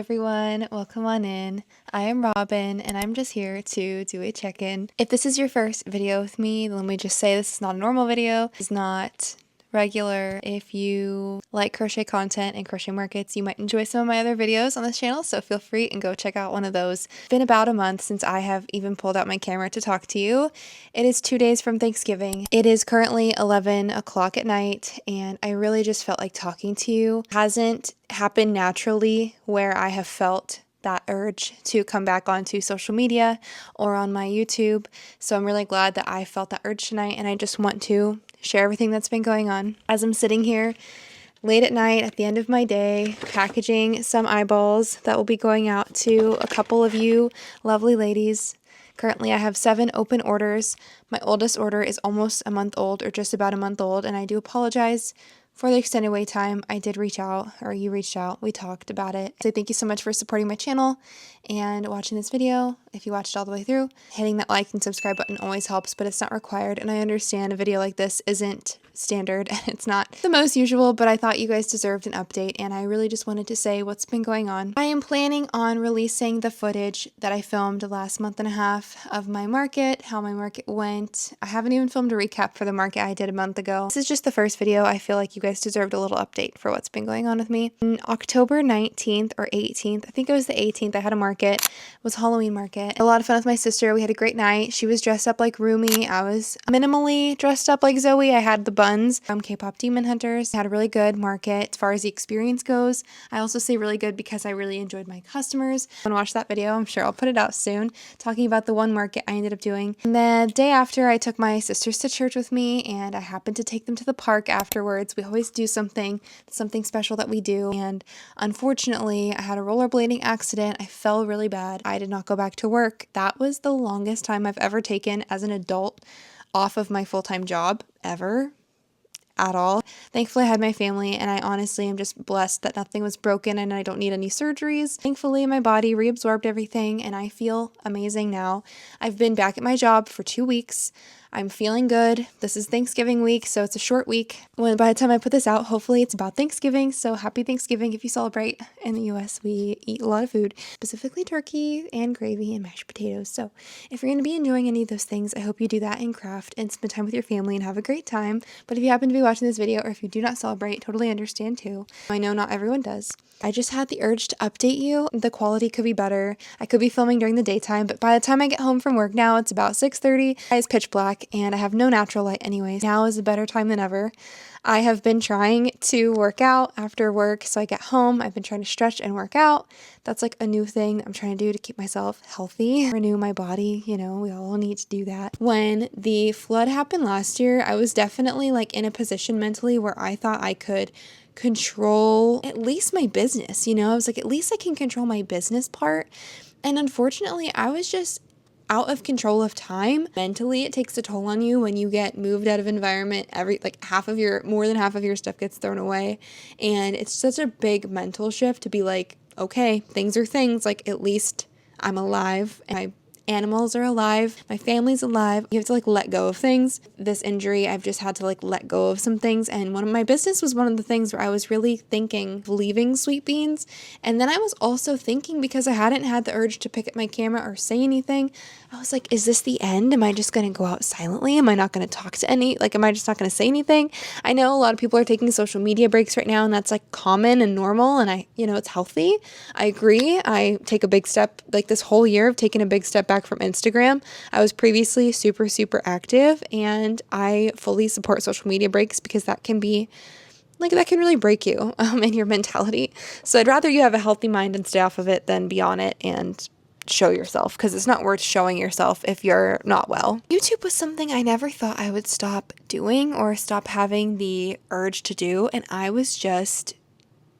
everyone, welcome on in. I am Robin and I'm just here to do a check-in. If this is your first video with me, then let me just say this is not a normal video. It's not regular. If you like crochet content and crochet markets, you might enjoy some of my other videos on this channel, so feel free and go check out one of those. It's been about a month since I have even pulled out my camera to talk to you. It is 2 days from Thanksgiving. It is currently 11 o'clock at night and I really just felt like talking to you. It hasn't happened naturally where I have felt that urge to come back onto social media or on my YouTube. So I'm really glad that I felt that urge tonight and I just want to share everything that's been going on. As I'm sitting here late at night at the end of my day, packaging some eyeballs that will be going out to a couple of you lovely ladies. Currently, I have 7 open orders. My oldest order is almost a month old, or just about a month old, and I do apologize for the extended wait time. I did reach out, or you reached out. We talked about it. So thank you so much for supporting my channel and watching this video. If you watched all the way through, hitting that like and subscribe button always helps, but it's not required. And I understand a video like this isn't standard and it's not the most usual, but I thought you guys deserved an update and I really just wanted to say what's been going on. I am planning on releasing the footage that I filmed the last month and a half of my market, how my market went. I haven't even filmed a recap for the market I did a month ago. This is just the first video. I feel like you guys deserved a little update for what's been going on with me. On October 19th or 18th, I think it was the 18th, I had a market. It was Halloween market. A lot of fun with my sister. We had a great night. She was dressed up like Rumi. I was minimally dressed up like Zoe. I had the buns from K-pop Demon Hunters. I had a really good market as far as the experience goes. I also say really good because I really enjoyed my customers. I'm gonna watch that video. I'm sure I'll put it out soon, talking about the one market I ended up doing. And the day after, I took my sisters to church with me and I happened to take them to the park afterwards. We always do something special that we do. And unfortunately, I had a rollerblading accident. I fell really bad. I did not go back to work. That was the longest time I've ever taken as an adult off of my full-time job ever. At all. Thankfully, I had my family, and I honestly am just blessed that nothing was broken and I don't need any surgeries. Thankfully, my body reabsorbed everything, and I feel amazing now. I've been back at my job for 2 weeks. I'm feeling good. This is Thanksgiving week, so it's a short week. By the time I put this out, hopefully it's about Thanksgiving, so happy Thanksgiving if you celebrate. In the U.S., we eat a lot of food, specifically turkey and gravy and mashed potatoes. So if you're going to be enjoying any of those things, I hope you do that and craft and spend time with your family and have a great time. But if you happen to be watching this video or if you do not celebrate, totally understand too. I know not everyone does. I just had the urge to update you. The quality could be better. I could be filming during the daytime, but by the time I get home from work now, it's about 6:30. It's pitch black and I have no natural light anyways. Now is a better time than ever. I have been trying to work out after work, so I get home. I've been trying to stretch and work out. That's like a new thing I'm trying to do to keep myself healthy, renew my body. You know, we all need to do that. When the flood happened last year, I was definitely like in a position mentally where I thought I could control at least my business. You know, I was like, at least I can control my business part. And unfortunately, I was just out of control of time. Mentally, it takes a toll on you when you get moved out of environment. More than half of your stuff gets thrown away. And it's such a big mental shift to be like, okay, things are things. Like, at least I'm alive and my animals are alive. My family's alive. You have to like let go of things. This injury, I've just had to like let go of some things. And one of my business was one of the things where I was really thinking of leaving Sweet Beans. And then I was also thinking, because I hadn't had the urge to pick up my camera or say anything, I was like, is this the end? Am I just going to go out silently? Am I not going to talk to am I just not going to say anything? I know a lot of people are taking social media breaks right now, and that's like common and normal. And it's healthy. I agree. I take a big step, like this whole year of taking a big step back from Instagram. I was previously super, super active, and I fully support social media breaks because that can really break you and your mentality. So I'd rather you have a healthy mind and stay off of it than be on it and show yourself, because it's not worth showing yourself if you're not well. YouTube was something I never thought I would stop doing or stop having the urge to do, and I was just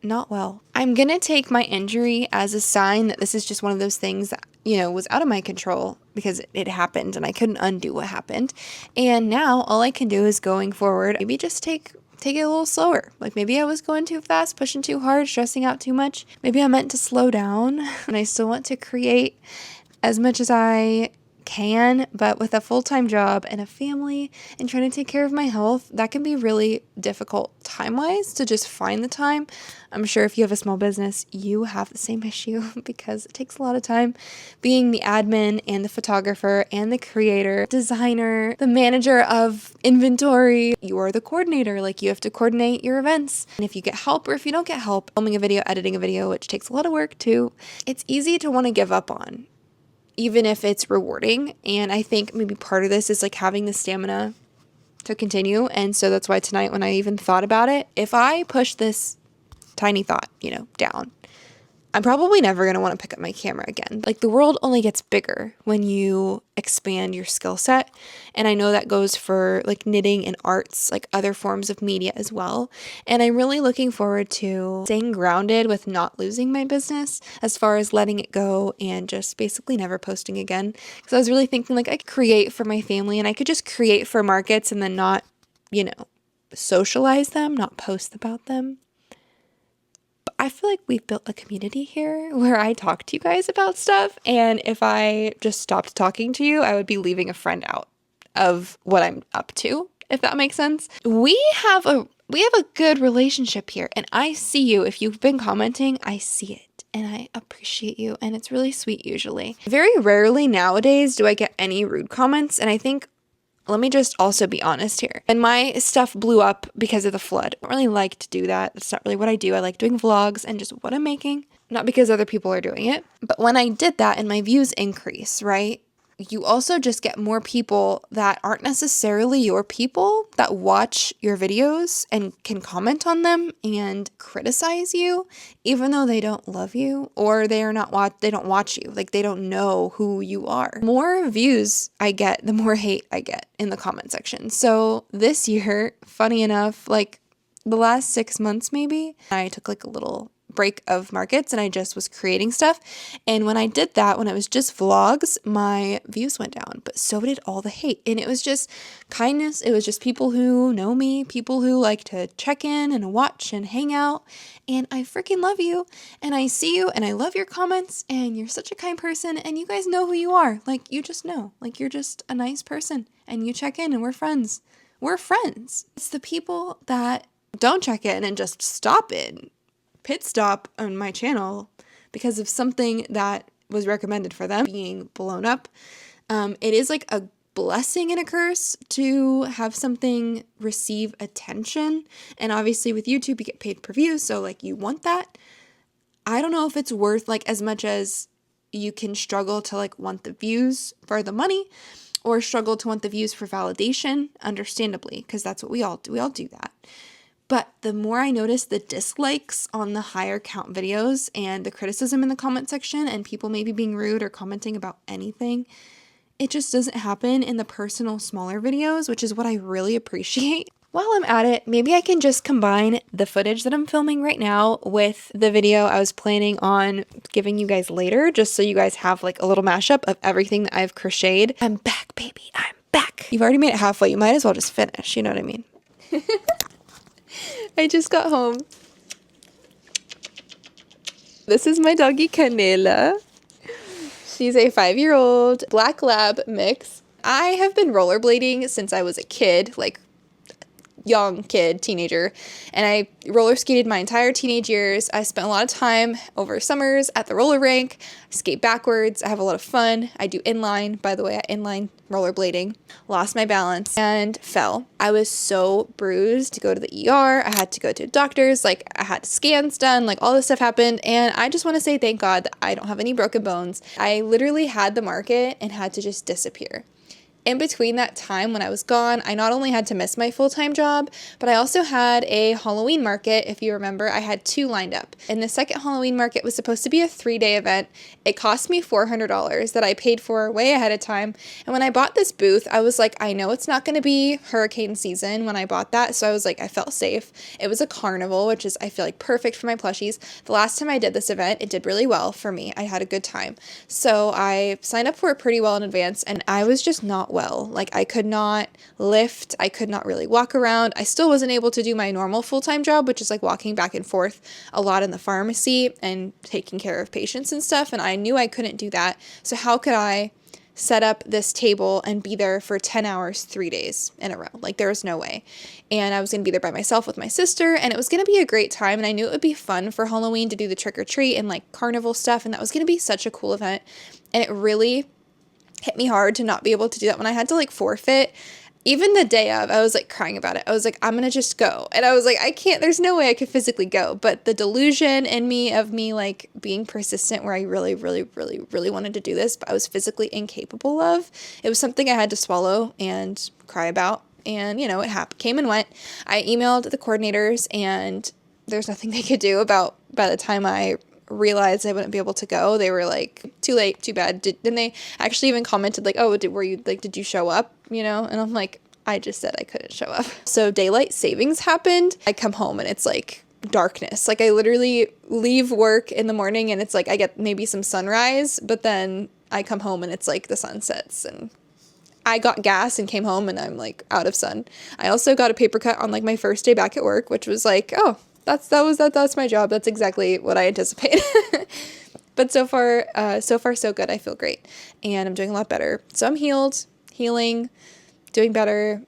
not well. I'm gonna take my injury as a sign that this is just one of those things that, was out of my control because it happened and I couldn't undo what happened. And now all I can do is going forward, maybe just take it a little slower. Like maybe I was going too fast, pushing too hard, stressing out too much. Maybe I meant to slow down, and I still want to create as much as I can, but with a full-time job and a family and trying to take care of my health, that can be really difficult time-wise to just find the time. I'm sure if you have a small business, you have the same issue because it takes a lot of time being the admin and the photographer and the creator, designer, the manager of inventory. You are the coordinator, like you have to coordinate your events. And if you get help or if you don't get help, filming a video, editing a video, which takes a lot of work too, it's easy to want to give up on, even if it's rewarding. And I think maybe part of this is like having the stamina to continue. And so that's why tonight, when I even thought about it, if I push this tiny thought, down, I'm probably never going to want to pick up my camera again. Like, the world only gets bigger when you expand your skill set. And I know that goes for like knitting and arts, like other forms of media as well. And I'm really looking forward to staying grounded with not losing my business as far as letting it go and just basically never posting again. Because I was really thinking like I could create for my family and I could just create for markets and then not, socialize them, not post about them. I feel like we've built a community here where I talk to you guys about stuff. And if I just stopped talking to you, I would be leaving a friend out of what I'm up to, if that makes sense. We have a good relationship here. And I see you. If you've been commenting, I see it. And I appreciate you. And it's really sweet usually. Very rarely nowadays do I get any rude comments. And I think, let me just also be honest here. And my stuff blew up because of the flood. I don't really like to do that. That's not really what I do. I like doing vlogs and just what I'm making, not because other people are doing it. But when I did that and my views increase, right? You also just get more people that aren't necessarily your people that watch your videos and can comment on them and criticize you, even though they don't love you or they don't watch you. Like, they don't know who you are. The more views I get, the more hate I get in the comment section. So this year, funny enough, like the last 6 months maybe, I took like a little break of markets and I just was creating stuff. And when I did that, when it was just vlogs, my views went down, but so did all the hate. And it was just kindness. It was just people who know me, people who like to check in and watch and hang out. And I freaking love you. And I see you and I love your comments and you're such a kind person and you guys know who you are. Like, you just know, like, you're just a nice person and you check in and we're friends. We're friends. It's the people that don't check in and just stop in. Pit stop on my channel because of something that was recommended for them being blown up. It is like a blessing and a curse to have something receive attention. And obviously with YouTube, you get paid per view. So like, you want that. I don't know if it's worth like as much as you can struggle to like want the views for the money or struggle to want the views for validation, understandably, because that's what we all do. We all do that. But the more I notice the dislikes on the higher count videos and the criticism in the comment section and people maybe being rude or commenting about anything, it just doesn't happen in the personal smaller videos, which is what I really appreciate. While I'm at it, maybe I can just combine the footage that I'm filming right now with the video I was planning on giving you guys later, just so you guys have like a little mashup of everything that I've crocheted. I'm back, baby. I'm back. You've already made it halfway. You might as well just finish. You know what I mean? I just got home. This is my doggy Canela. She's a 5-year-old black lab mix. I have been rollerblading since I was a kid, like young kid, teenager, and I roller skated my entire teenage years. I spent a lot of time over summers at the roller rink. I skate backwards. I have a lot of fun. I do inline, by the way, inline rollerblading. Lost my balance and fell. I was so bruised to go to the ER. I had to go to doctors. Like, I had scans done. Like, all this stuff happened. And I just want to say thank God that I don't have any broken bones. I literally had the market and had to just disappear. In between that time when I was gone, I not only had to miss my full-time job, but I also had a Halloween market. If you remember, I had 2 lined up. And the second Halloween market was supposed to be a 3-day event. It cost me $400 that I paid for way ahead of time. And when I bought this booth, I was like, I know it's not going to be hurricane season when I bought that. So I was like, I felt safe. It was a carnival, which is, I feel like, perfect for my plushies. The last time I did this event, it did really well for me. I had a good time. So I signed up for it pretty well in advance, and I was just not well. Like, I could not lift. I could not really walk around. I still wasn't able to do my normal full-time job, which is like walking back and forth a lot in the pharmacy and taking care of patients and stuff. And I knew I couldn't do that. So how could I set up this table and be there for 10 hours, 3 days in a row. Like, there was no way. And I was going to be there by myself with my sister, and it was going to be a great time. And I knew it would be fun for Halloween to do the trick or treat and like carnival stuff. And that was going to be such a cool event. And it really hit me hard to not be able to do that when I had to like forfeit. Even the day of, I was like crying about it. I was like, I'm going to just go. And I was like, I can't, there's no way I could physically go. But the delusion in me of me like being persistent where I really, really, really, really wanted to do this, but I was physically incapable of, it was something I had to swallow and cry about. And, you know, it came and went. I emailed the coordinators, and there's nothing they could do about, by the time I realized I wouldn't be able to go, they were like, too late, too bad. Then they actually even commented like, oh, did you show up, you know? And I'm like, I just said I couldn't show up. So daylight savings happened. I come home and it's like darkness. Like, I literally leave work in the morning and it's like I get maybe some sunrise, but then I come home and it's like the sun sets. And I got gas and came home and I'm like out of sun. I also got a paper cut on like my first day back at work, which was like, oh, that's my job. That's exactly what I anticipated. But so far so good. I feel great. And I'm doing a lot better. So I'm healing, doing better.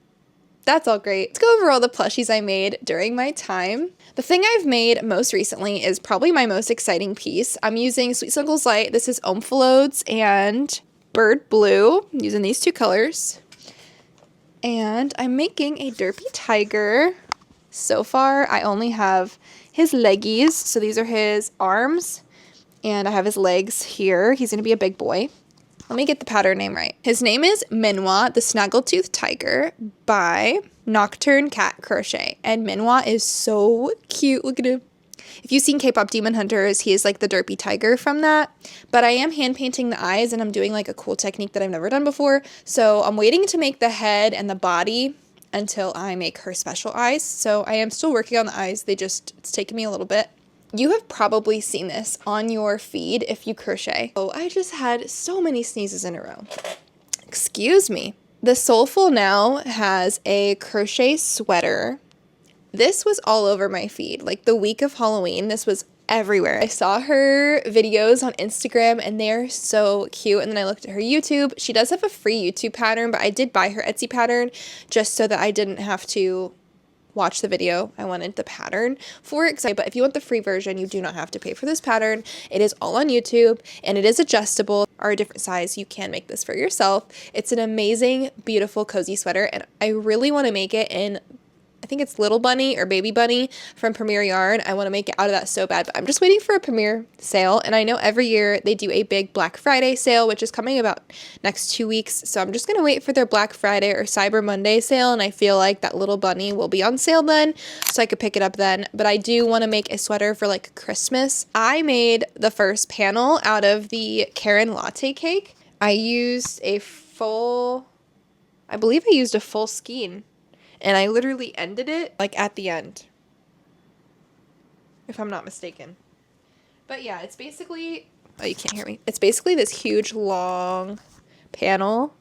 That's all great. Let's go over all the plushies I made during my time. The thing I've made most recently is probably my most exciting piece. I'm using Sweet Snuggles Light. This is Omphalodes and Bird Blue. I'm using these two colors. And I'm making a derpy tiger. So far, I only have his leggies. So these are his arms, and I have his legs here. He's going to be a big boy. Let me get the pattern name right. His name is Minwa, the Snaggletooth Tiger by Nocturne Cat Crochet. And Minwa is so cute. Look at him. If you've seen K-Pop Demon Hunters, he is like the derpy tiger from that. But I am hand painting the eyes, and I'm doing like a cool technique that I've never done before. So I'm waiting to make the head and the body until I make her special eyes. So I am still working on the eyes. It's taken me a little bit. You have probably seen this on your feed if you crochet. Oh, I just had so many sneezes in a row. Excuse me. The Soulful Now has a crochet sweater. This was all over my feed. Like the week of Halloween, this was everywhere. I saw her videos on Instagram and they're so cute. And then I looked at her YouTube. She does have a free YouTube pattern, but I did buy her Etsy pattern just so that I didn't have to watch the video. I wanted the pattern for it. But if you want the free version, you do not have to pay for this pattern. It is all on YouTube and it is adjustable or a different size. You can make this for yourself. It's an amazing, beautiful, cozy sweater. And I really want to make it in, I think it's Little Bunny or Baby Bunny from Premier Yarn. I want to make it out of that so bad, but I'm just waiting for a Premier sale. And I know every year they do a big Black Friday sale, which is coming about next 2 weeks. So I'm just going to wait for their Black Friday or Cyber Monday sale. And I feel like that Little Bunny will be on sale then, so I could pick it up then. But I do want to make a sweater for like Christmas. I made the first panel out of the Karen latte cake. I used a full skein. And I literally ended it like at the end, if I'm not mistaken. But yeah, it's basically, oh, you can't hear me. It's basically this huge long panel.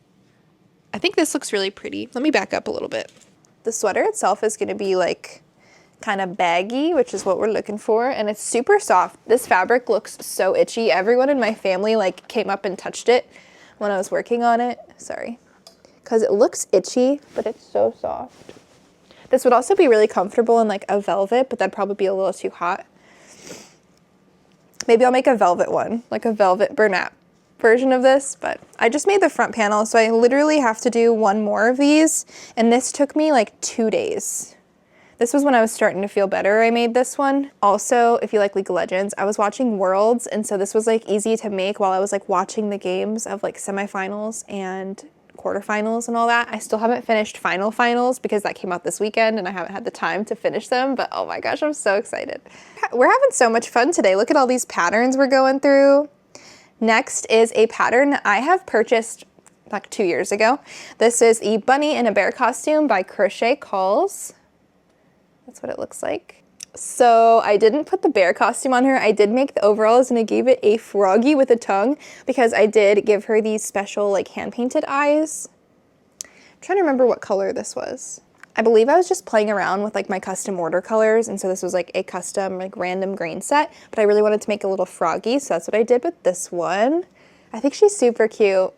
I think this looks really pretty. Let me back up a little bit. The sweater itself is going to be like kind of baggy, which is what we're looking for. And it's super soft. This fabric looks so itchy. Everyone in my family like came up and touched it when I was working on it. Sorry. Because it looks itchy, but it's so soft. This would also be really comfortable in like a velvet, but that'd probably be a little too hot. Maybe I'll make a velvet one, like a velvet Bernat version of this, but I just made the front panel, so I literally have to do one more of these, and this took me like 2 days. This was when I was starting to feel better. I made this one. Also, if you like League of Legends, I was watching Worlds, and so this was like easy to make while I was like watching the games of like semifinals and quarterfinals and all that. I still haven't finished finals because that came out this weekend and I haven't had the time to finish them, but oh my gosh, I'm so excited. We're having so much fun today. Look at all these patterns we're going through. Next is a pattern I have purchased like 2 years ago. This is a bunny in a bear costume by Crochet Calls. That's what it looks like. So I didn't put the bear costume on her. I did make the overalls and I gave it a froggy with a tongue because I did give her these special like hand-painted eyes. I'm trying to remember what color this was. I believe I was just playing around with like my custom order colors, and so this was like a custom like random grain set, but I really wanted to make a little froggy, so that's what I did with this one. I think she's super cute.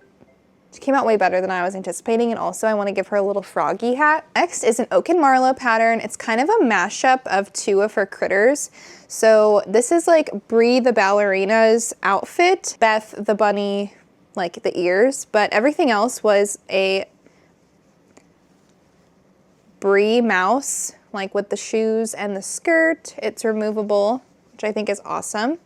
She came out way better than I was anticipating, and also I want to give her a little froggy hat. Next is an Oak and Marlow pattern. It's kind of a mashup of two of her critters. So this is like Brie the ballerina's outfit, Beth the bunny, like the ears, but everything else was a Brie mouse, like with the shoes and the skirt. It's removable, which I think is awesome.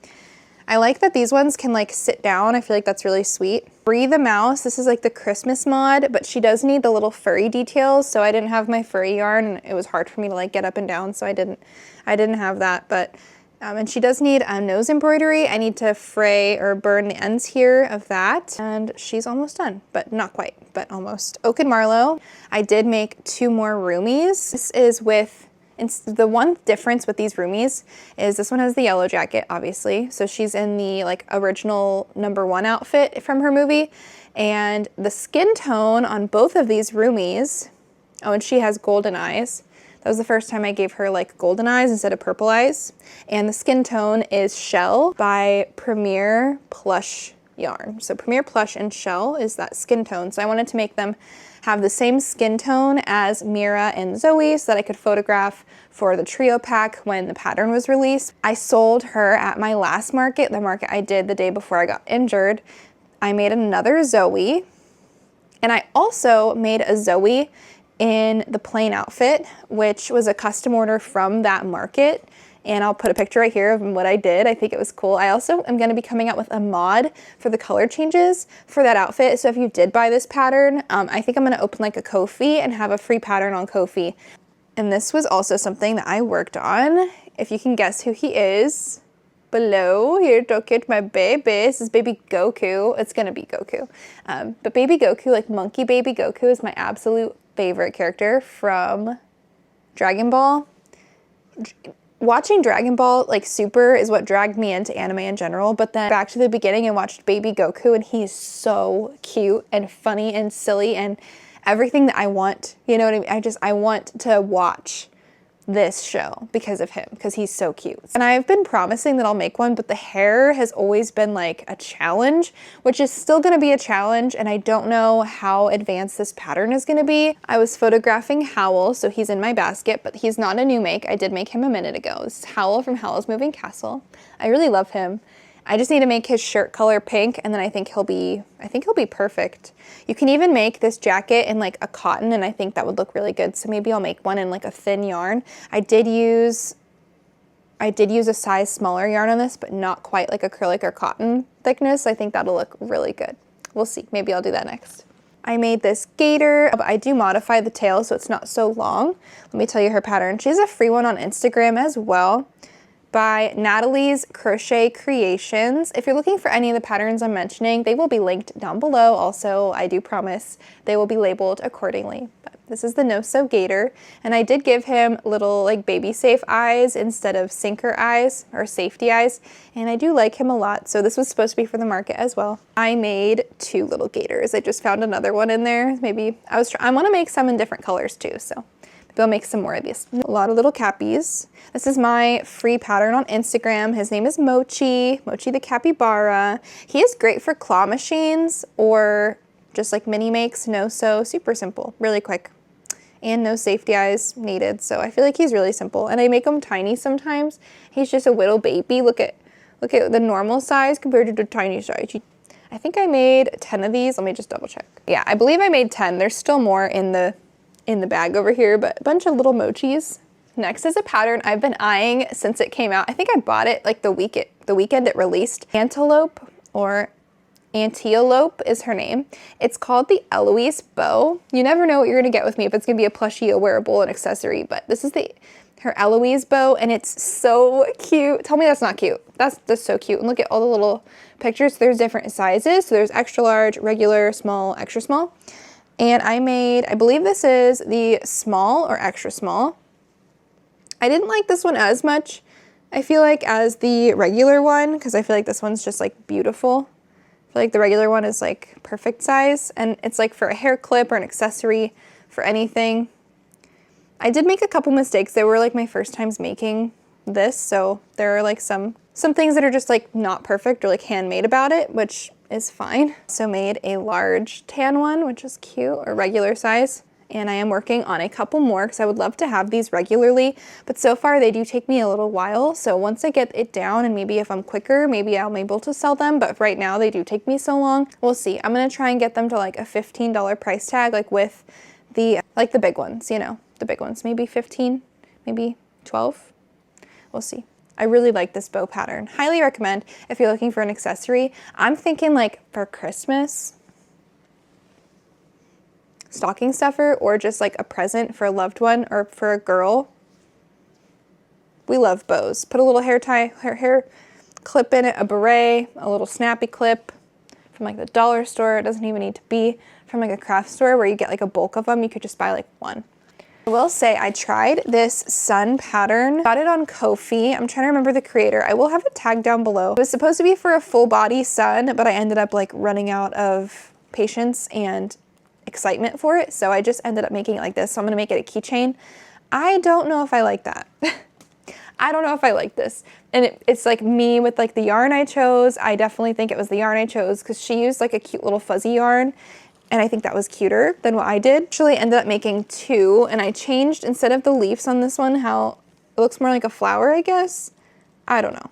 I like that these ones can like sit down. I feel like that's really sweet. Brie the mouse, this is like the Christmas mod, but she does need the little furry details. So I didn't have my furry yarn, and it was hard for me to like get up and down. So I didn't have that, but, and she does need a nose embroidery. I need to fray or burn the ends here of that. And she's almost done, but not quite, but almost. Oak and Marlow, I did make 2 more roomies. This is with, the one difference with these roomies is this one has the yellow jacket, obviously. So she's in the like original #1 outfit from her movie. And the skin tone on both of these roomies, oh, and she has golden eyes. That was the first time I gave her like golden eyes instead of purple eyes. And the skin tone is Shell by Premier Plush yarn. So Premier Plush and Shell is that skin tone. So I wanted to make them have the same skin tone as Mira and Zoe so that I could photograph for the trio pack when the pattern was released. I sold her at my last market, the market I did the day before I got injured. I made another Zoe, and I also made a Zoe in the plain outfit, which was a custom order from that market. And I'll put a picture right here of what I did. I think it was cool. I also am gonna be coming out with a mod for the color changes for that outfit. So if you did buy this pattern, I think I'm gonna open like a Ko-fi and have a free pattern on Ko-fi. And this was also something that I worked on. If you can guess who he is, below here, look at my baby. This is baby Goku. It's gonna be Goku. But baby Goku, like monkey baby Goku, is my absolute favorite character from Dragon Ball. Watching Dragon Ball like Super is what dragged me into anime in general, but then back to the beginning and watched baby Goku, and he's so cute and funny and silly and everything that I want. You know what I mean? I want to watch this show because of him, because he's so cute. And I've been promising that I'll make one, but the hair has always been like a challenge, which is still gonna be a challenge, and I don't know how advanced this pattern is gonna be. I was photographing Howl, so he's in my basket, but he's not a new make. I did make him a minute ago. This is Howl from Howl's Moving Castle. I really love him. I just need to make his shirt color pink, and then I think he'll be perfect. You can even make this jacket in like a cotton, and I think that would look really good. So maybe I'll make one in like a thin yarn. I did use a size smaller yarn on this, but not quite like acrylic or cotton thickness. I think that'll look really good. We'll see. Maybe I'll do that next. I made this gator, but I do modify the tail so it's not so long. Let me tell you her pattern. She has a free one on Instagram as well, by Natalie's Crochet Creations. If you're looking for any of the patterns I'm mentioning, they will be linked down below. Also, I do promise they will be labeled accordingly. But this is the No Sew Gator, and I did give him little like baby safe eyes instead of sinker eyes or safety eyes, and I do like him a lot. So this was supposed to be for the market as well. I made 2 little gators. I just found another one in there. Maybe I want to make some in different colors too, so they'll make some more of these. A lot of little cappies. This is my free pattern on Instagram. His name is Mochi the Capybara. He is great for claw machines or just like mini makes, no sew, super simple, really quick. And no safety eyes needed, so I feel like he's really simple. And I make him tiny sometimes. He's just a little baby. Look at the normal size compared to the tiny size. I think I made 10 of these. Let me just double check. Yeah, I believe I made 10. There's still more in the bag over here, but a bunch of little mochis. Next is a pattern I've been eyeing since it came out. I think I bought it like the weekend it released. Antelope, or Antelope is her name. It's called the Eloise Bow. You never know what you're gonna get with me, if it's gonna be a plushie, a wearable, an accessory, but this is her Eloise bow, and it's so cute. Tell me that's not cute. That's so cute. And look at all the little pictures. There's different sizes. So there's extra large, regular, small, extra small. And I believe this is the small or extra small. I didn't like this one as much, I feel like, as the regular one, because I feel like this one's just like beautiful. I feel like the regular one is like perfect size, and it's like for a hair clip or an accessory for anything. I did make a couple mistakes. They were like my first times making this, so there are like some things that are just like not perfect or like handmade about it, which is fine. So made a large tan one, which is cute, or regular size. And I am working on a couple more because I would love to have these regularly, but so far they do take me a little while. So once I get it down, and maybe if I'm quicker, maybe I'm able to sell them, but right now they do take me so long. We'll see. I'm gonna try and get them to like a $15 price tag, like with the big ones, you know, the big ones, maybe 15, maybe 12. We'll see. I really like this bow pattern. Highly recommend if you're looking for an accessory. I'm thinking like for Christmas, stocking stuffer, or just like a present for a loved one or for a girl. We love bows. Put a little hair clip in it, a beret, a little snappy clip from like the dollar store. It doesn't even need to be from like a craft store where you get like a bulk of them. You could just buy like one. I will say I tried this sun pattern, got it on Ko-fi. I'm trying to remember the creator. I will have it tagged down below. It was supposed to be for a full body sun, but I ended up like running out of patience and excitement for it, so I just ended up making it like this. So I'm gonna make it a keychain. I don't know if I like that. I don't know if I like this. And it's like me with like the yarn I chose. I definitely think it was the yarn I chose because she used like a cute little fuzzy yarn, and I think that was cuter than what I did. Actually ended up making two, and I changed, instead of the leaves on this one, how it looks more like a flower, I guess. I don't know.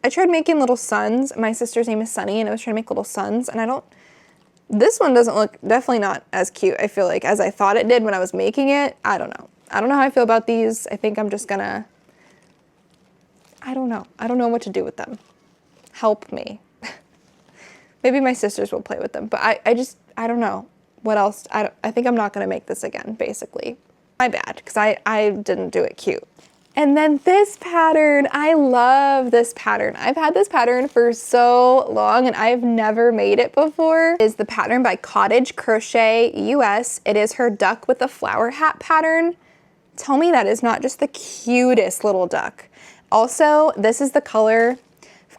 I tried making little suns. My sister's name is Sunny, and I was trying to make little suns, and this one doesn't look, definitely not as cute, I feel like, as I thought it did when I was making it. I don't know. I don't know how I feel about these. I think I'm just gonna, I don't know. I don't know what to do with them. Help me. Maybe my sisters will play with them, but I don't know what else. I think I'm not gonna make this again, basically. My bad, because I didn't do it cute. And then this pattern, I love this pattern. I've had this pattern for so long and I've never made it before. It is the pattern by Cottage Crochet US. It is her duck with a flower hat pattern. Tell me that is not just the cutest little duck. Also, this is the color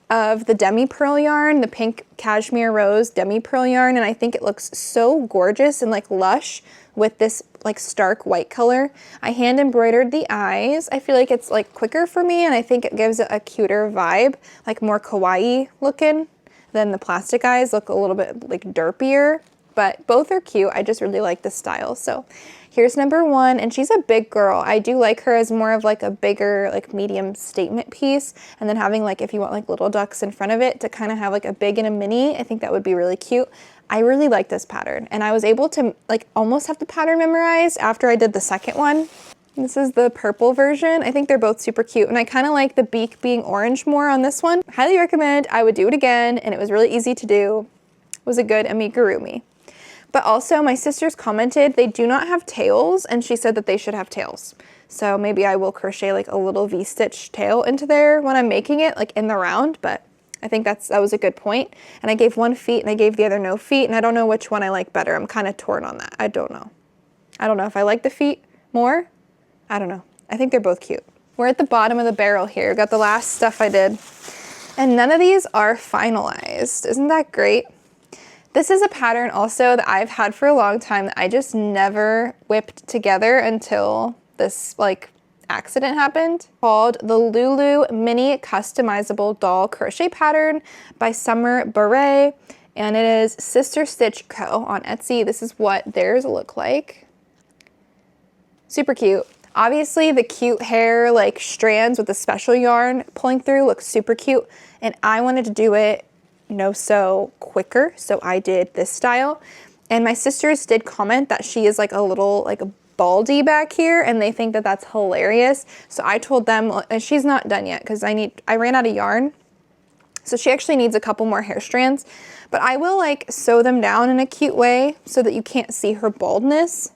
of the demi pearl yarn, the pink cashmere rose demi pearl yarn, and I think it looks so gorgeous and like lush with this like stark white color. I hand embroidered the eyes. I feel like it's like quicker for me, and I think it gives it a cuter vibe, like more kawaii looking than the plastic eyes look a little bit like derpier, but both are cute. I just really like this style. So here's number one, and she's a big girl. I do like her as more of like a bigger, like medium statement piece, and then having like, if you want like little ducks in front of it to kind of have like a big and a mini, I think that would be really cute. I really like this pattern, and I was able to like almost have the pattern memorized after I did the second one. This is the purple version. I think they're both super cute, and I kind of like the beak being orange more on this one. Highly recommend. I would do it again, and it was really easy to do. It was a good amigurumi. But also my sisters commented they do not have tails, and she said that they should have tails. So maybe I will crochet like a little V-stitch tail into there when I'm making it, like in the round, but I think that was a good point. And I gave one feet and I gave the other no feet, and I don't know which one I like better. I'm kind of torn on that. I don't know. I don't know if I like the feet more. I don't know. I think they're both cute. We're at the bottom of the barrel here. Got the last stuff I did. And none of these are finalized. Isn't that great? This is a pattern also that I've had for a long time that I just never whipped together until this like accident happened, called the Lulu Mini Customizable Doll Crochet Pattern by Summer Beret, and it is Sister Stitch Co. on Etsy. This is what theirs look like. Super cute. Obviously the cute hair like strands with the special yarn pulling through looks super cute, and I wanted to do it no-sew quicker, so I did this style. And my sisters did comment that she is like a little like a baldy back here, and they think that that's hilarious. So I told them, and she's not done yet because I ran out of yarn, so she actually needs a couple more hair strands, but I will like sew them down in a cute way so that you can't see her baldness,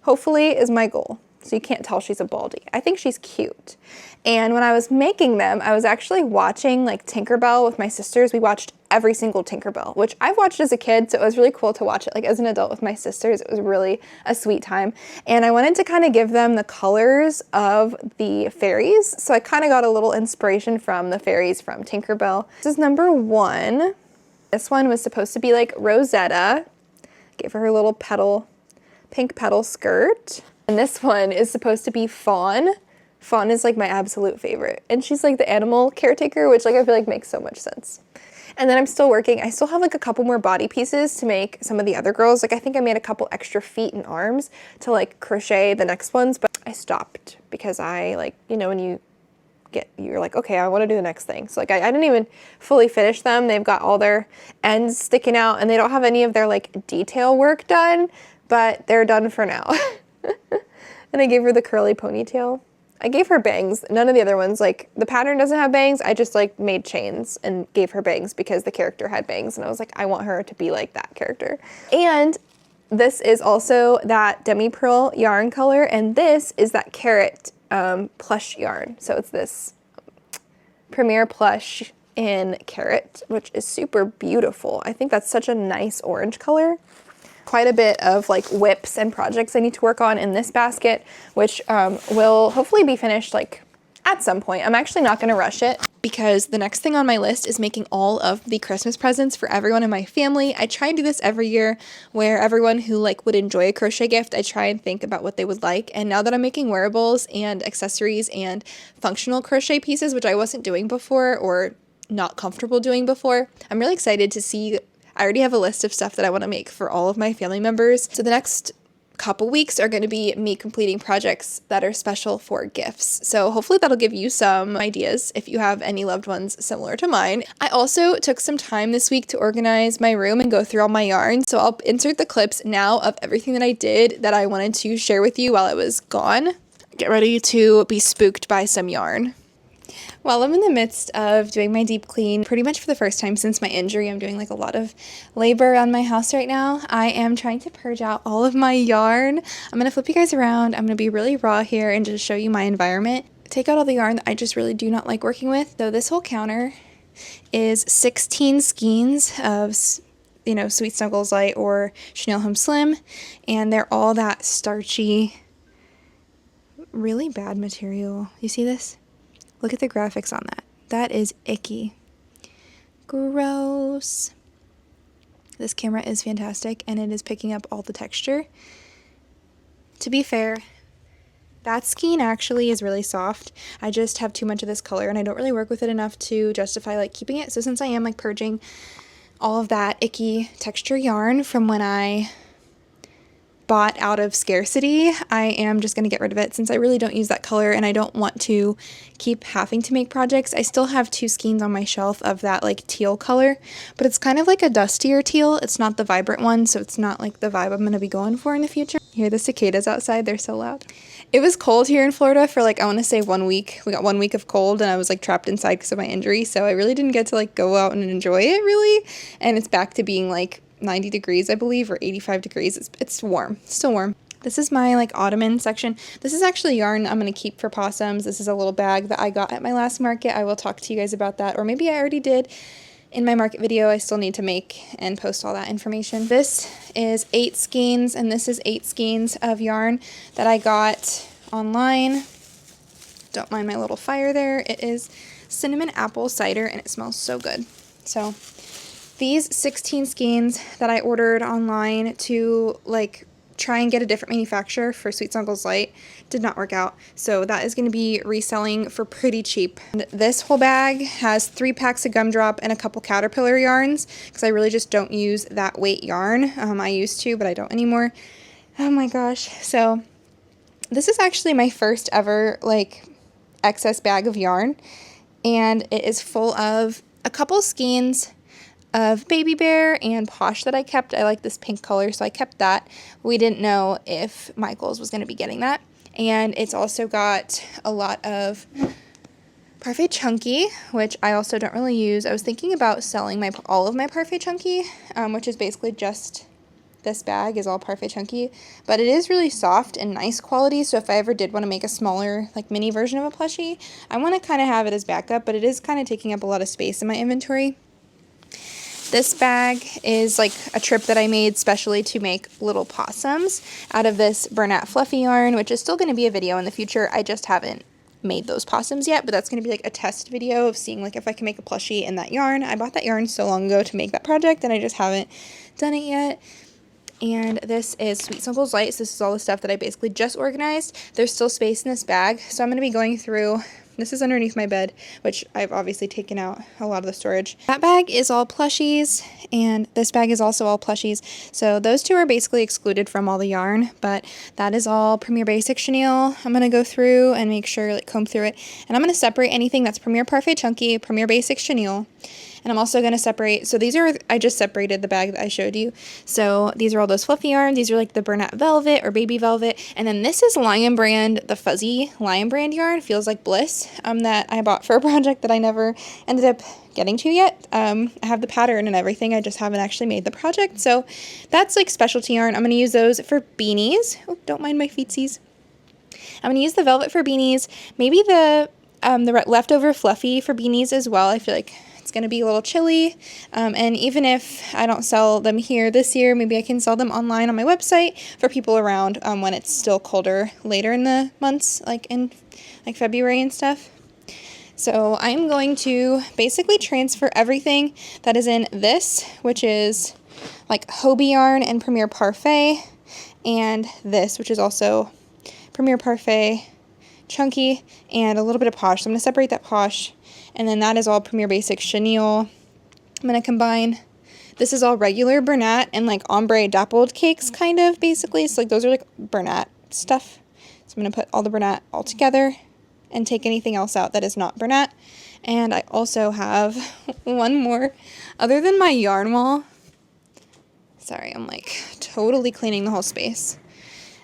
hopefully, is my goal. So you can't tell she's a baldy. I think she's cute. And when I was making them, I was actually watching like Tinkerbell with my sisters. We watched every single Tinkerbell, which I've watched as a kid, so it was really cool to watch it like as an adult with my sisters. It was really a sweet time. And I wanted to kind of give them the colors of the fairies. So I kind of got a little inspiration from the fairies from Tinkerbell. This is number one. This one was supposed to be like Rosetta. Gave her little petal, pink petal skirt. And this one is supposed to be Fawn. Fawn is like my absolute favorite. And she's like the animal caretaker, which like I feel like makes so much sense. And then I'm still working. I still have like a couple more body pieces to make some of the other girls. Like I think I made a couple extra feet and arms to like crochet the next ones, but I stopped because I like, you know, when you're like, okay, I want to do the next thing. So like I didn't even fully finish them. They've got all their ends sticking out and they don't have any of their like detail work done, but they're done for now. And I gave her the curly ponytail. I gave her bangs. None of the other ones, like the pattern doesn't have bangs. I just like made chains and gave her bangs because the character had bangs. And I was like, I want her to be like that character. And this is also that demi pearl yarn color. And this is that carrot plush yarn. So it's this Premier Plush in carrot, which is super beautiful. I think that's such a nice orange color. Quite a bit of like whips and projects I need to work on in this basket, which will hopefully be finished like at some point. I'm actually not gonna rush it because the next thing on my list is making all of the Christmas presents for everyone in my family. I try and do this every year where everyone who like would enjoy a crochet gift, I try and think about what they would like. And now that I'm making wearables and accessories and functional crochet pieces, which I wasn't doing before or not comfortable doing before, I'm really excited to see. I already have a list of stuff that I want to make for all of my family members. So the next couple weeks are going to be me completing projects that are special for gifts. So hopefully that'll give you some ideas if you have any loved ones similar to mine. I also took some time this week to organize my room and go through all my yarn. So I'll insert the clips now of everything that I did that I wanted to share with you while I was gone. Get ready to be spooked by some yarn. While I'm in the midst of doing my deep clean, pretty much for the first time since my injury, I'm doing like a lot of labor on my house right now. I am trying to purge out all of my yarn. I'm going to flip you guys around. I'm going to be really raw here and just show you my environment. Take out all the yarn that I just really do not like working with. So this whole counter is 16 skeins of, you know, Sweet Snuggles Light or Chanel Home Slim, and they're all that starchy, really bad material. You see this? Look at the graphics on that. That is icky. Gross. This camera is fantastic and it is picking up all the texture. To be fair, that skein actually is really soft. I just have too much of this color and I don't really work with it enough to justify like keeping it. So since I am like purging all of that icky texture yarn from when I bought out of scarcity, I am just going to get rid of it since I really don't use that color and I don't want to keep having to make projects. I still have 2 skeins on my shelf of that like teal color, but it's kind of like a dustier teal. It's not the vibrant one, so it's not like the vibe I'm going to be going for in the future. Hear the cicadas outside? They're so loud. It was cold here in Florida for like, I want to say 1 week. We got 1 week of cold and I was like trapped inside because of my injury, so I really didn't get to like go out and enjoy it really, and it's back to being like 90 degrees, I believe, or 85 degrees. It's warm, still warm. This is my like ottoman section. This is actually yarn I'm going to keep for possums. This is a little bag that I got at my last market. I will talk to you guys about that, or maybe I already did in my market video. I still need to make and post all that information. This is 8 skeins, and this is 8 skeins of yarn that I got online. Don't mind my little fire there. It is cinnamon apple cider, and it smells so good. So these 16 skeins that I ordered online to like try and get a different manufacturer for Sweet Snuggles Light did not work out. So that is going to be reselling for pretty cheap. And this whole bag has 3 packs of gumdrop and a couple caterpillar yarns because I really just don't use that weight yarn. I used to, but I don't anymore. Oh my gosh. So this is actually my first ever like excess bag of yarn, and it is full of a couple skeins of Baby Bear and Posh that I kept. I like this pink color, so I kept that. We didn't know if Michaels was going to be getting that. And it's also got a lot of Parfait Chunky, which I also don't really use. I was thinking about selling all of my Parfait Chunky, which is basically just this bag is all Parfait Chunky, but it is really soft and nice quality, so if I ever did want to make a smaller, like mini version of a plushie, I want to kind of have it as backup, but it is kind of taking up a lot of space in my inventory. This bag is like a trip that I made specially to make little possums out of this Bernat Fluffy yarn, which is still going to be a video in the future. I just haven't made those possums yet, but that's going to be like a test video of seeing like if I can make a plushie in that yarn. I bought that yarn so long ago to make that project and I just haven't done it yet. And this is Sweet Snuggles Lights. This is all the stuff that I basically just organized. There's still space in this bag, so I'm going to be going through. This is underneath my bed, which I've obviously taken out a lot of the storage. That bag is all plushies, and this bag is also all plushies. So those two are basically excluded from all the yarn, but that is all Premier Basic Chenille. I'm going to go through and make sure, like, comb through it. And I'm going to separate anything that's Premier Parfait Chunky, Premier Basic Chenille. And I'm also going to separate, so these are, I just separated the bag that I showed you. So these are all those fluffy yarn. These are like the Bernat Velvet or Baby Velvet. And then this is Lion Brand, the fuzzy Lion Brand yarn, Feels Like Bliss, that I bought for a project that I never ended up getting to yet. I have the pattern and everything, I just haven't actually made the project. So that's like specialty yarn. I'm going to use those for beanies. Oh, don't mind my feetsies. I'm going to use the velvet for beanies. Maybe the leftover fluffy for beanies as well. I feel like it's going to be a little chilly, and even if I don't sell them here this year, maybe I can sell them online on my website for people around when it's still colder later in the months, like in like February and stuff. So I'm going to basically transfer everything that is in this, which is like Hobie yarn and Premier Parfait, and this, which is also Premier Parfait Chunky, and a little bit of Posh. So I'm going to separate that Posh. And then that is all Premier Basic Chenille. I'm going to combine, this is all regular Bernat and like ombre dappled cakes kind of basically. So like those are like Bernat stuff. So I'm going to put all the Bernat all together and take anything else out that is not Bernat. And I also have one more, other than my yarn wall. Sorry, I'm like totally cleaning the whole space.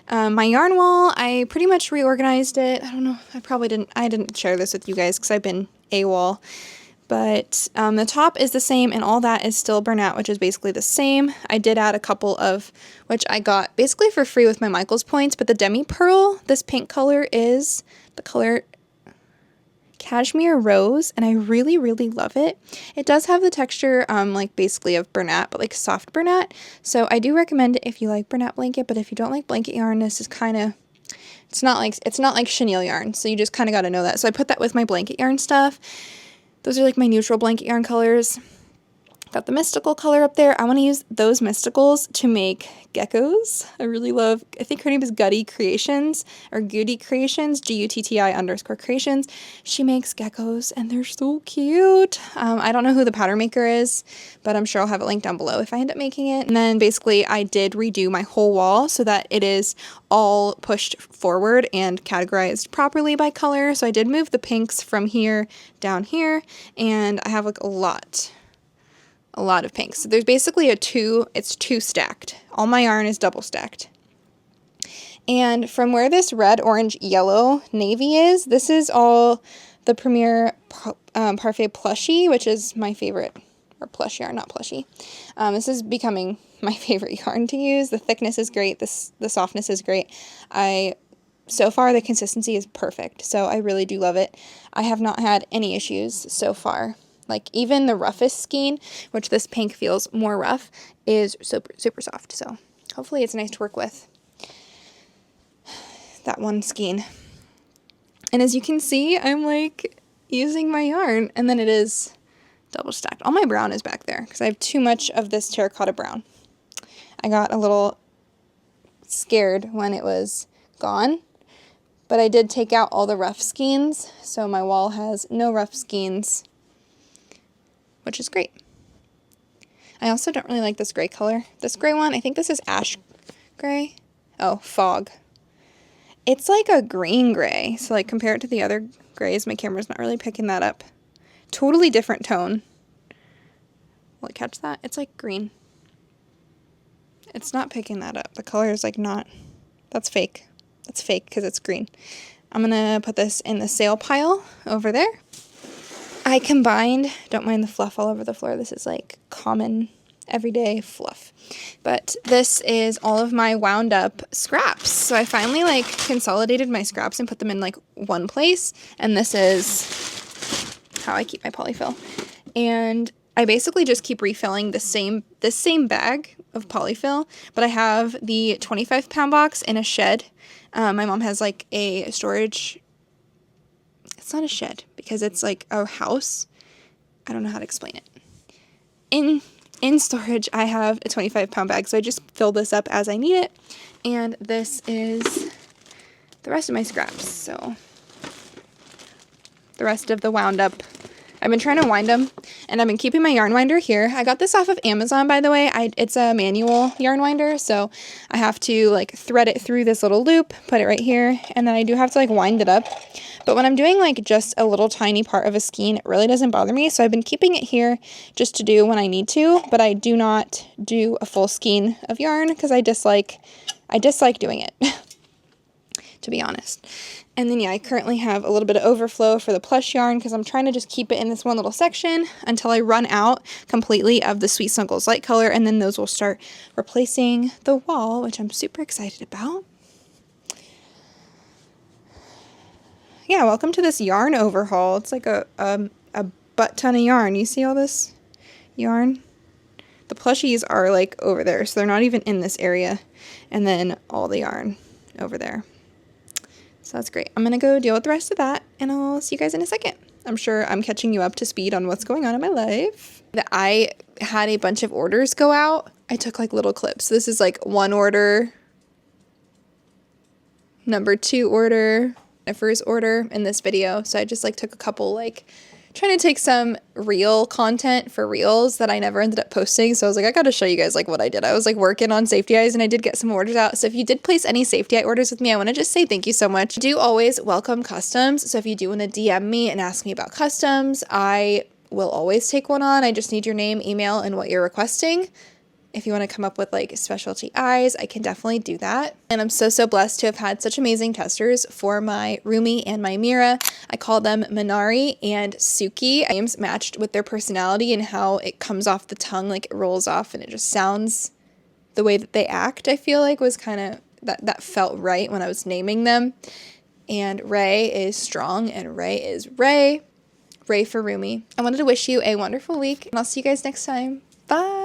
My yarn wall, I pretty much reorganized it. I don't know, I didn't share this with you guys because I've been AWOL. But the top is the same, and all that is still Bernat, which is basically the same. I did add a couple of, which I got basically for free with my Michaels points, but the Demi Pearl, this pink color, is the color Cashmere Rose, and I really, really love it. It does have the texture, like basically of Bernat, but like soft Bernat. So I do recommend it if you like Bernat blanket, but if you don't like blanket yarn, this is kind of, it's not like chenille yarn, so you just kind of got to know that. So I put that with my blanket yarn stuff. Those are like my neutral blanket yarn colors. Got the mystical color up there. I want to use those mysticals to make geckos. I think her name is Gutty Creations, or Goody Creations, GUTTI_creations. She makes geckos, and they're so cute. I don't know who the pattern maker is, but I'm sure I'll have it linked down below if I end up making it. And then basically I did redo my whole wall so that it is all pushed forward and categorized properly by color. So I did move the pinks from here down here, and I have like a lot of pinks. So there's basically it's two stacked. All my yarn is double stacked. And from where this red, orange, yellow, navy is, this is all the Premier Parfait Plushie, which is my favorite, or plush yarn, not plushie. This is becoming my favorite yarn to use. The thickness is great. The softness is great. So far the consistency is perfect. So I really do love it. I have not had any issues so far. Like even the roughest skein, which this pink feels more rough, is super, super soft. So hopefully it's nice to work with. That one skein. And as you can see, I'm like using my yarn, and then it is double stacked. All my brown is back there because I have too much of this terracotta brown. I got a little scared when it was gone, but I did take out all the rough skeins, so my wall has no rough skeins, which is great. I also don't really like this gray color. This gray one, I think this is ash gray. Oh, fog. It's like a green gray. So like compare it to the other grays, my camera's not really picking that up. Totally different tone. Will it catch that? It's like green. It's not picking that up. The color is like not, that's fake. That's fake because it's green. I'm gonna put this in the sale pile over there. I combined, don't mind the fluff all over the floor, this is like common everyday fluff. But this is all of my wound up scraps. So I finally like consolidated my scraps and put them in like one place, and this is how I keep my polyfill. And I basically just keep refilling this same bag of polyfill, but I have the 25-pound box in a shed. My mom has like a storage, it's not a shed because it's like a house. I don't know how to explain it. in storage, I have a 25-pound bag, so I just fill this up as I need it. And this is the rest of my scraps. So the rest of the wound up. I've been trying to wind them, and I've been keeping my yarn winder here. I got this off of Amazon, by the way. It's a manual yarn winder, so I have to like thread it through this little loop, put it right here, and then I do have to like wind it up. But when I'm doing like just a little tiny part of a skein, it really doesn't bother me. So I've been keeping it here just to do when I need to, but I do not do a full skein of yarn because I dislike doing it, to be honest. And then, yeah, I currently have a little bit of overflow for the plush yarn because I'm trying to just keep it in this one little section until I run out completely of the Sweet Snuggles light color, and then those will start replacing the wall, which I'm super excited about. Yeah, welcome to this yarn overhaul. It's like a butt ton of yarn. You see all this yarn? The plushies are like over there, so they're not even in this area. And then all the yarn over there. So that's great. I'm going to go deal with the rest of that, and I'll see you guys in a second. I'm sure I'm catching you up to speed on what's going on in my life. I had a bunch of orders go out. I took like little clips. This is like one order, number 2 order, my first order in this video. So I just like took a couple, like trying to take some reel content for reels that I never ended up posting. So I was like, I gotta show you guys like what I did. I was like working on safety eyes, and I did get some orders out. So if you did place any safety eye orders with me, I want to just say thank you so much. I do always welcome customs. So if you do want to DM me and ask me about customs, I will always take one on. I just need your name, email, and what you're requesting. If you want to come up with like specialty eyes, I can definitely do that. And I'm so blessed to have had such amazing testers for my Rumi and my Mira. I call them Minari and Suki. Names matched with their personality and how it comes off the tongue, like it rolls off and it just sounds the way that they act, I feel like was kind of, that felt right when I was naming them. And Ray is strong and Ray is Ray. Ray for Rumi. I wanted to wish you a wonderful week, and I'll see you guys next time. Bye!